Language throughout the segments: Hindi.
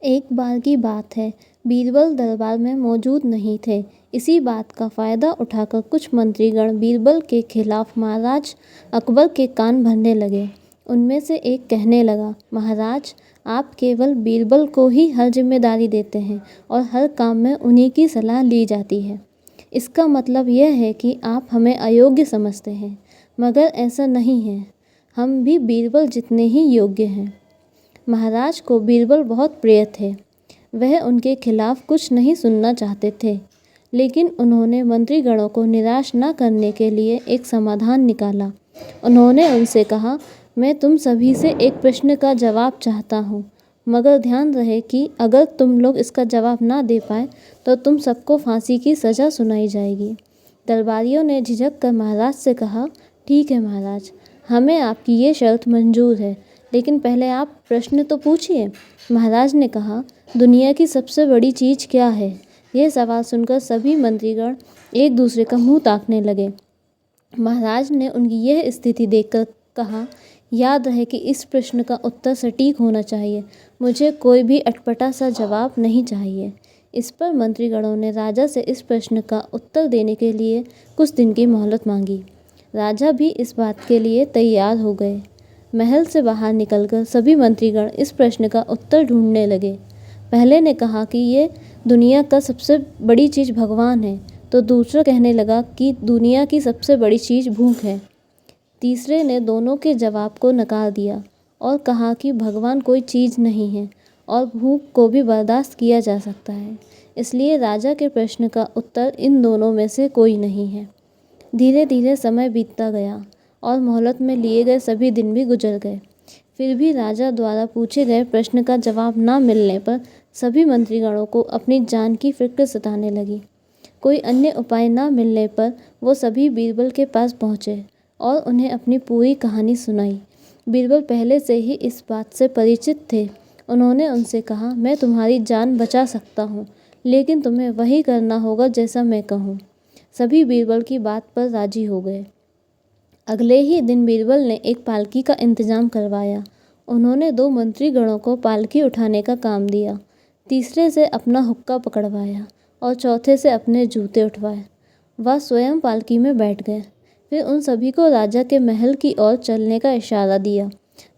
एक बार की बात है, बीरबल दरबार में मौजूद नहीं थे। इसी बात का फ़ायदा उठाकर कुछ मंत्रीगण बीरबल के खिलाफ महाराज अकबर के कान भरने लगे। उनमें से एक कहने लगा, महाराज, आप केवल बीरबल को ही हर जिम्मेदारी देते हैं और हर काम में उन्हीं की सलाह ली जाती है। इसका मतलब यह है कि आप हमें अयोग्य समझते हैं, मगर ऐसा नहीं है। हम भी बीरबल जितने ही योग्य हैं। महाराज को बीरबल बहुत प्रिय थे। वह उनके खिलाफ कुछ नहीं सुनना चाहते थे, लेकिन उन्होंने मंत्रीगणों को निराश न करने के लिए एक समाधान निकाला। उन्होंने उनसे कहा, मैं तुम सभी से एक प्रश्न का जवाब चाहता हूँ, मगर ध्यान रहे कि अगर तुम लोग इसका जवाब ना दे पाए तो तुम सबको फांसी की सज़ा सुनाई जाएगी। दरबारियों ने झिझक कर महाराज से कहा, ठीक है महाराज, हमें आपकी ये शर्त मंजूर है, लेकिन पहले आप प्रश्न तो पूछिए। महाराज ने कहा, दुनिया की सबसे बड़ी चीज़ क्या है? यह सवाल सुनकर सभी मंत्रीगण एक दूसरे का मुंह ताकने लगे। महाराज ने उनकी यह स्थिति देखकर कहा, याद रहे कि इस प्रश्न का उत्तर सटीक होना चाहिए। मुझे कोई भी अटपटा सा जवाब नहीं चाहिए। इस पर मंत्रीगणों ने राजा से इस प्रश्न का उत्तर देने के लिए कुछ दिन की मोहलत मांगी। राजा भी इस बात के लिए तैयार हो गए। महल से बाहर निकलकर सभी मंत्रीगण इस प्रश्न का उत्तर ढूंढने लगे। पहले ने कहा कि ये दुनिया का सबसे बड़ी चीज़ भगवान है, तो दूसरा कहने लगा कि दुनिया की सबसे बड़ी चीज़ भूख है। तीसरे ने दोनों के जवाब को नकार दिया और कहा कि भगवान कोई चीज़ नहीं है और भूख को भी बर्दाश्त किया जा सकता है। इसलिए राजा के प्रश्न का उत्तर इन दोनों में से कोई नहीं है। धीरे धीरे समय बीतता गया और मोहलत में लिए गए सभी दिन भी गुजर गए। फिर भी राजा द्वारा पूछे गए प्रश्न का जवाब न मिलने पर सभी मंत्रीगणों को अपनी जान की फिक्र सताने लगी। कोई अन्य उपाय न मिलने पर वो सभी बीरबल के पास पहुँचे और उन्हें अपनी पूरी कहानी सुनाई। बीरबल पहले से ही इस बात से परिचित थे। उन्होंने उनसे कहा, मैं तुम्हारी जान बचा सकता हूँ, लेकिन तुम्हें वही करना होगा जैसा मैं कहूँ। सभी बीरबल की बात पर राजी हो गए। अगले ही दिन बीरबल ने एक पालकी का इंतजाम करवाया। उन्होंने 2 मंत्रीगणों को पालकी उठाने का काम दिया, तीसरे से अपना हुक्का पकड़वाया और चौथे से अपने जूते उठवाए। वह स्वयं पालकी में बैठ गए। फिर उन सभी को राजा के महल की ओर चलने का इशारा दिया।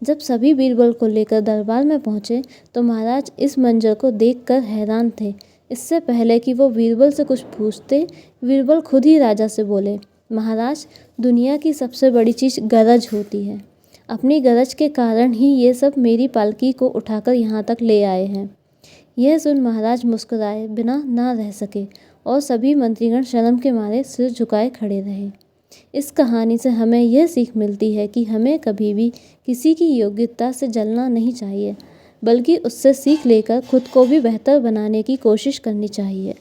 जब सभी बीरबल को लेकर दरबार में पहुंचे तो महाराज इस मंजर को देखकर हैरान थे। इससे पहले कि वो बीरबल से कुछ पूछते, बीरबल खुद ही राजा से बोले, महाराज, दुनिया की सबसे बड़ी चीज़ गरज होती है। अपनी गरज के कारण ही ये सब मेरी पालकी को उठाकर यहाँ तक ले आए हैं। यह सुन महाराज मुस्कुराए बिना ना रह सके और सभी मंत्रीगण शर्म के मारे सिर झुकाए खड़े रहे। इस कहानी से हमें यह सीख मिलती है कि हमें कभी भी किसी की योग्यता से जलना नहीं चाहिए, बल्कि उससे सीख लेकर खुद को भी बेहतर बनाने की कोशिश करनी चाहिए।